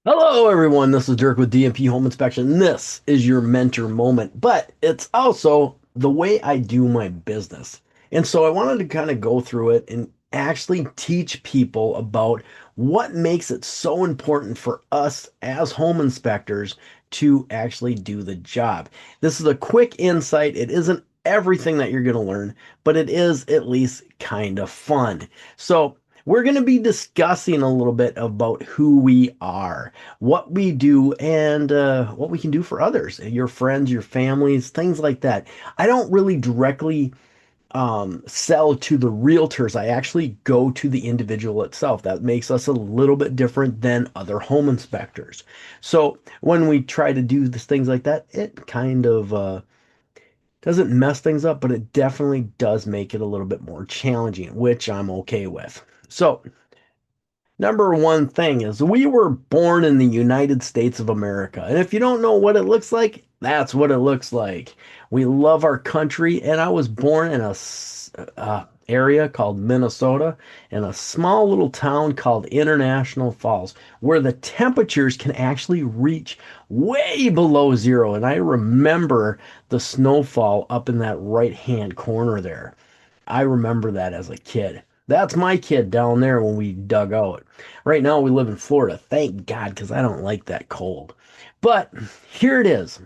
Hello, everyone. This is Dirk with DMP Home Inspection. This is your mentor moment, but it's also the way I do my business. And so I wanted to kind of go through it and actually teach people about what makes it so important for us as home inspectors to actually do the job. This is a quick insight. It isn't everything that you're going to learn, but it is at least kind of fun. So, we're going to be discussing a little bit about who we are, what we do, and what we can do for others, your friends, your families, things like that. I don't really directly sell to the realtors. I actually go to the individual itself. That makes us a little bit different than other home inspectors. So when we try to do things like that, it kind of doesn't mess things up, but it definitely does make it a little bit more challenging, which I'm okay with. So, number one thing is we were born in the United States of America. And if you don't know what it looks like, that's what it looks like. We love our country, and I was born in a area called Minnesota in a small little town called International Falls, where the temperatures can actually reach way below zero. And I remember the snowfall up in that right-hand corner there. I remember that as a kid. That's my kid down there when we dug out. Right now we live in Florida. Thank God, because I don't like that cold. But here it is.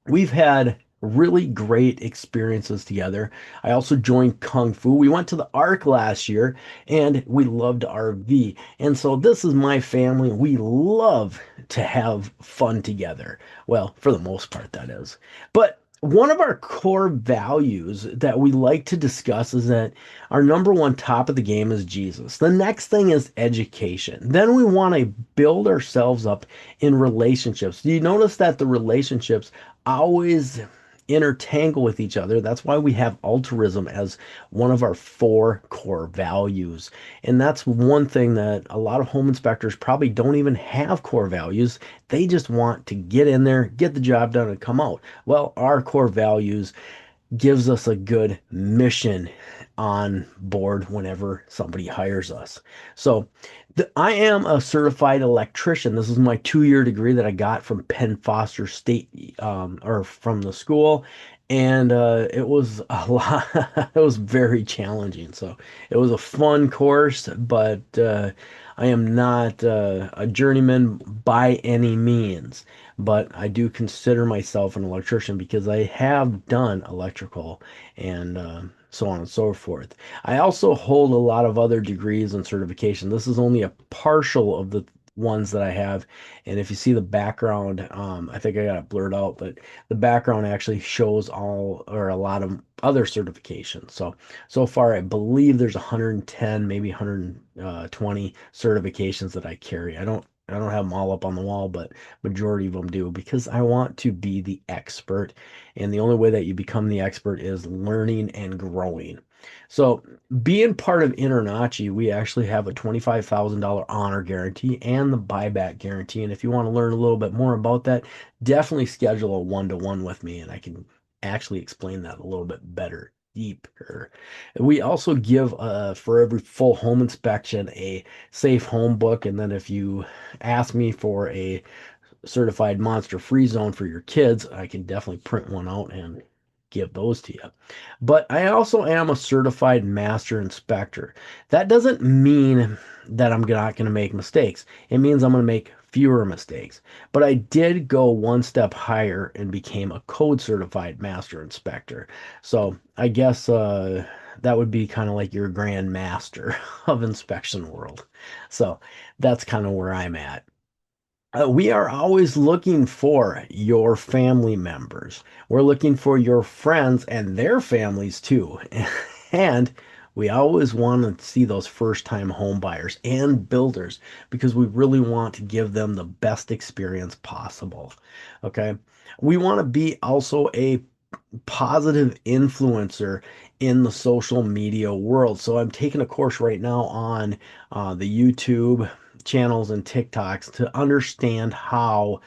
We've had really great experiences together. I also joined Kung Fu. We went to the Ark last year and we loved RV. And so this is my family. We love to have fun together. Well, for the most part, that is. But one of our core values that we like to discuss is that our number one top of the game is Jesus. The next thing is education. Then we want to build ourselves up in relationships. Do you notice that the relationships always intertangle with each other? That's why we have altruism as one of our four core values. And that's one thing that a lot of home inspectors probably don't even have core values. They just want to get in there, get the job done, and come out. Well, our core values gives us a good mission on board whenever somebody hires us. So I am a certified electrician. This is my 2-year degree that I got from Penn Foster State, or from the school. And it was a lot, it was very challenging. So it was a fun course, but I am not a journeyman by any means. But I do consider myself an electrician because I have done electrical and so on and so forth. I also hold a lot of other degrees and certification. This is only a partial of the ones that I have. And if you see the background, I think I got it blurred out, but the background actually shows all or a lot of other certifications. So far, I believe there's 110, maybe 120 certifications that I carry. I don't have them all up on the wall, but majority of them do because I want to be the expert. And the only way that you become the expert is learning and growing. So, being part of InterNACHI, we actually have a $25,000 honor guarantee and the buyback guarantee. And if you want to learn a little bit more about that, definitely schedule a one-to-one with me and I can actually explain that a little bit better, deeper. We also give, for every full home inspection, a safe home book. And then if you ask me for a certified monster free zone for your kids, I can definitely print one out and give those to you. But I also am a certified master inspector. That doesn't mean that I'm not going to make mistakes. It means I'm going to make fewer mistakes. But I did go one step higher and became a code certified master inspector. So I guess that would be kind of like your grand master of inspection world. So that's kind of where I'm at. We are always looking for your family members. We're looking for your friends and their families too. And we always want to see those first-time home buyers and builders because we really want to give them the best experience possible. Okay. We want to be also a positive influencer in the social media world. So I'm taking a course right now on the YouTube channels and TikToks to understand how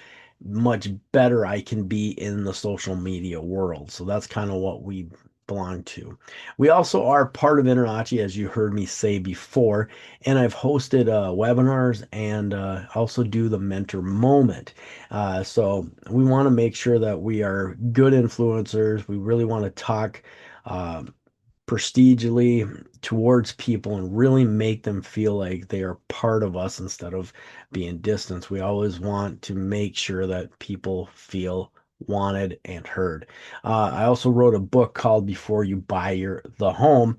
much better I can be in the social media world. So that's kind of what we belong to. We also are part of InterNACHI, as you heard me say before, and I've hosted webinars and also do the mentor moment. So we want to make sure that we are good influencers. We really want to talk uh, prestigely towards people and really make them feel like they are part of us instead of being distant. We always want to make sure that people feel wanted and heard. I also wrote a book called Before You Buy the Home,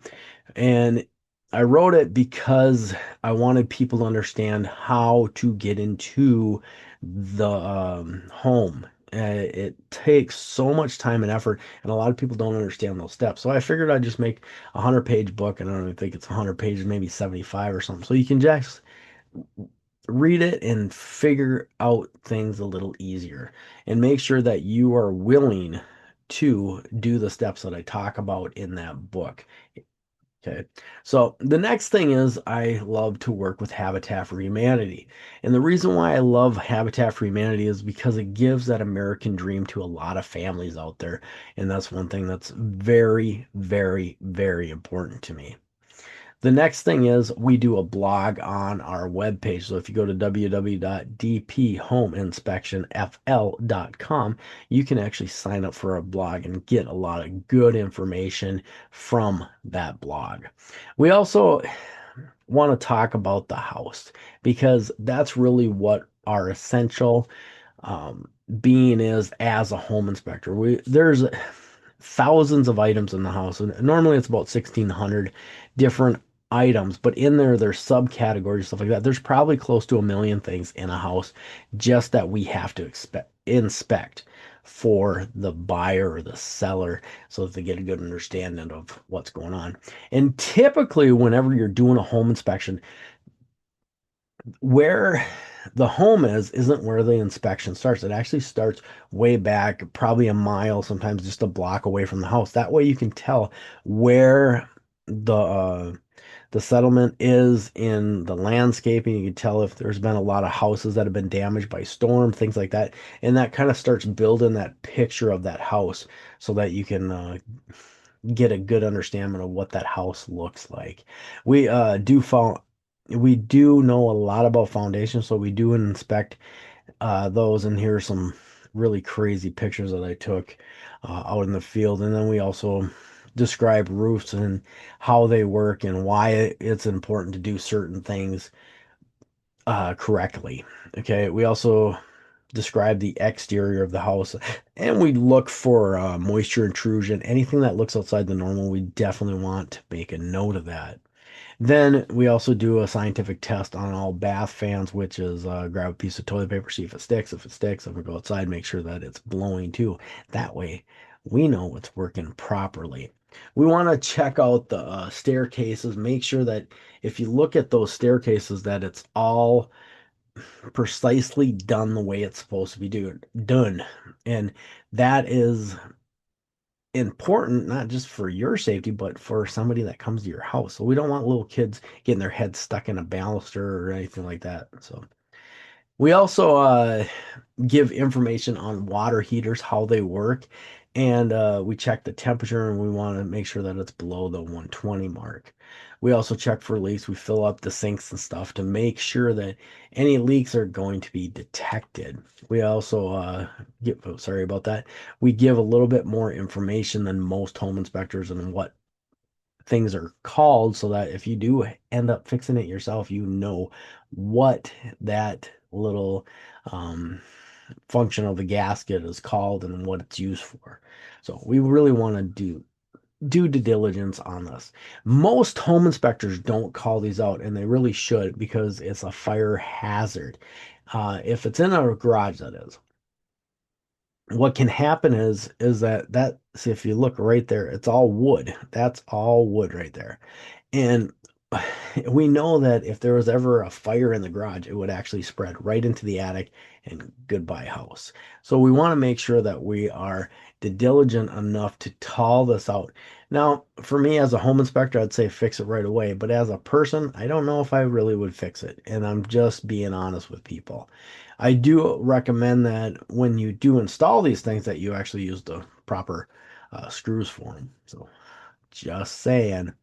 and I wrote it because I wanted people to understand how to get into the home. It takes so much time and effort, and a lot of people don't understand those steps. So I figured I'd just make a 100-page book, and I don't even think it's 100 pages, maybe 75 or something. So you can just read it and figure out things a little easier, and make sure that you are willing to do the steps that I talk about in that book. Okay, so the next thing is I love to work with Habitat for Humanity. And the reason why I love Habitat for Humanity is because it gives that American dream to a lot of families out there. And that's one thing that's very, very, very important to me. The next thing is we do a blog on our webpage. So if you go to www.dphomeinspectionfl.com, you can actually sign up for a blog and get a lot of good information from that blog. We also want to talk about the house because that's really what our essential being is as a home inspector. There's thousands of items in the house, and normally it's about 1,600 different items, but in there's subcategories, stuff like that. There's probably close to 1 million things in a house just that we have to inspect for the buyer or the seller so that they get a good understanding of what's going on. And typically, whenever you're doing a home inspection, where the home isn't where the inspection starts. It actually starts way back, probably a mile, sometimes just a block away from the house. That way you can tell where the settlement is in the landscaping. You can tell if there's been a lot of houses that have been damaged by storm, things like that. And that kind of starts building that picture of that house so that you can get a good understanding of what that house looks like. We we do know a lot about foundations, so we do inspect those. And here are some really crazy pictures that I took out in the field. And then we also describe roofs and how they work and why it's important to do certain things correctly. Okay, we also describe the exterior of the house, and we look for moisture intrusion. Anything that looks outside the normal, we definitely want to make a note of that. Then we also do a scientific test on all bath fans, which is grab a piece of toilet paper, see if it sticks. If it sticks, if we go outside, make sure that it's blowing too. That way we know it's working properly. We want to check out the staircases, make sure that if you look at those staircases that it's all precisely done the way it's supposed to be done. And that is important, not just for your safety, but for somebody that comes to your house. So we don't want little kids getting their heads stuck in a baluster or anything like that. So we also give information on water heaters, how they work, and we check the temperature, and we want to make sure that it's below the 120 mark. We also check for leaks. We fill up the sinks and stuff to make sure that any leaks are going to be detected. We also sorry about that. We give a little bit more information than most home inspectors and what things are called, so that if you do end up fixing it yourself, you know what that little um, function of the gasket is called and what it's used for. So we really want to do due diligence on this. Most home inspectors don't call these out, and they really should, because it's a fire hazard. If it's in a garage, that is. What can happen is that see, if you look right there, it's all wood. That's all wood right there. And we know that if there was ever a fire in the garage, it would actually spread right into the attic and goodbye house. So we want to make sure that we are diligent enough to call this out. Now, for me as a home inspector, I'd say fix it right away. But as a person, I don't know if I really would fix it. And I'm just being honest with people. I do recommend that when you do install these things that you actually use the proper screws for them. So. Just saying.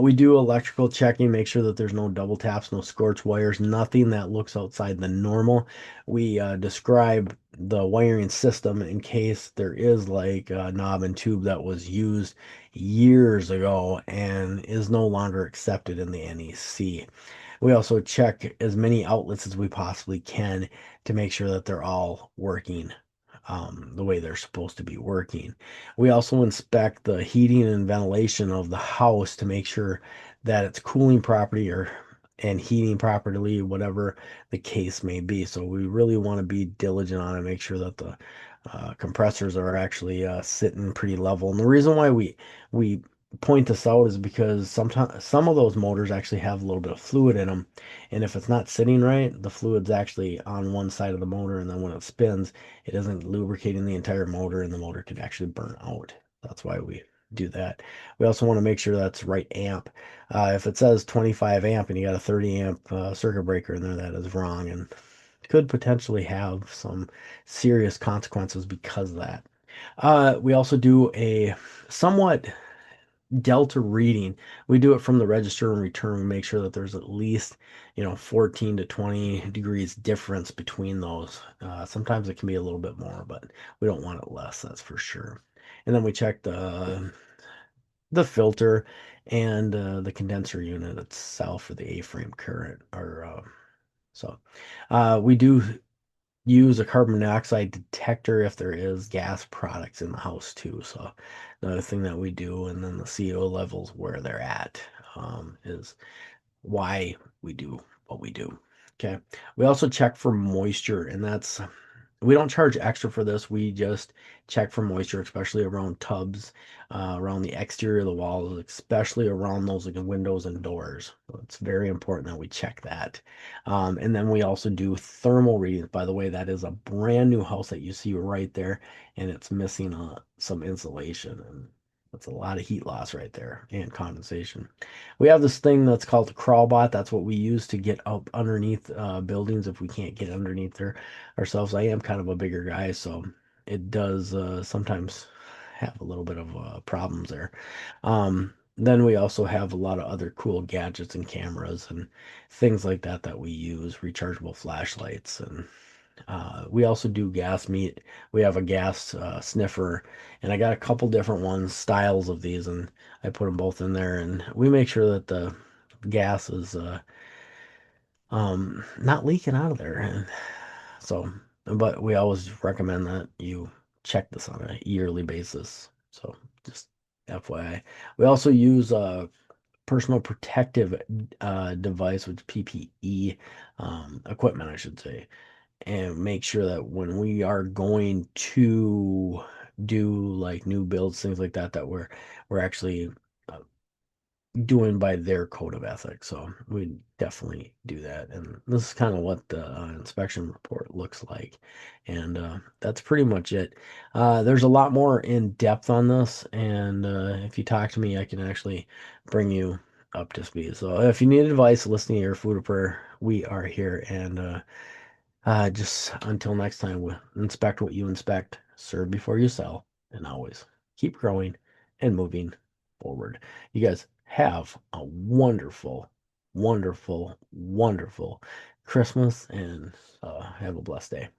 We do electrical checking, make sure that there's no double taps, no scorch wires, nothing that looks outside the normal. We describe the wiring system in case there is like a knob and tube that was used years ago and is no longer accepted in the NEC. We also check as many outlets as we possibly can to make sure that they're all working the way they're supposed to be working. We also inspect the heating and ventilation of the house to make sure that it's cooling properly or and heating properly, whatever the case may be. So we really want to be diligent on it, make sure that the compressors are actually sitting pretty level. And the reason why we point this out is because sometimes some of those motors actually have a little bit of fluid in them, and if it's not sitting right, the fluid's actually on one side of the motor, and then when it spins, it isn't lubricating the entire motor, and the motor could actually burn out. That's why we do that. We also want to make sure that's right amp. If it says 25 amp and you got a 30 amp circuit breaker in there, that is wrong and could potentially have some serious consequences because of that. We also do a somewhat delta reading. We do it from the register and return. We make sure that there's at least, 14 to 20 degrees difference between those. Sometimes it can be a little bit more, but we don't want it less, that's for sure. And then we check the filter and the condenser unit itself for the A-frame current. We do use a carbon monoxide detector if there is gas products in the house too. So another thing that we do, and then the CO levels where they're at, is why we do what we do. Okay. We also check for moisture, and we don't charge extra for this. We just check for moisture, especially around tubs, around the exterior of the walls, especially around those like windows and doors. So it's very important that we check that. And then we also do thermal readings. By the way, that is a brand new house that you see right there, and it's missing some insulation, and that's a lot of heat loss right there and condensation. We have this thing that's called the crawl bot. That's what we use to get up underneath buildings if we can't get underneath there ourselves. I am kind of a bigger guy, so it does sometimes have a little bit of problems there. Then we also have a lot of other cool gadgets and cameras and things like that that we use, rechargeable flashlights, and we also do gas meat. We have a gas sniffer, and I got a couple different ones, styles of these, and I put them both in there, and we make sure that the gas is not leaking out of there. And so, but we always recommend that you check this on a yearly basis. So just FYI. We also use a personal protective device, which PPE equipment, I should say, and make sure that when we are going to do like new builds, things like that, that we're actually uh, doing by their code of ethics. So we definitely do that. And this is kind of what the inspection report looks like. And that's pretty much it. There's a lot more in depth on this. And if you talk to me, I can actually bring you up to speed. So if you need advice listening to your food or prayer, we are here. And just until next time, inspect what you inspect, serve before you sell, and always keep growing and moving forward. You guys have a wonderful, wonderful, wonderful Christmas and have a blessed day.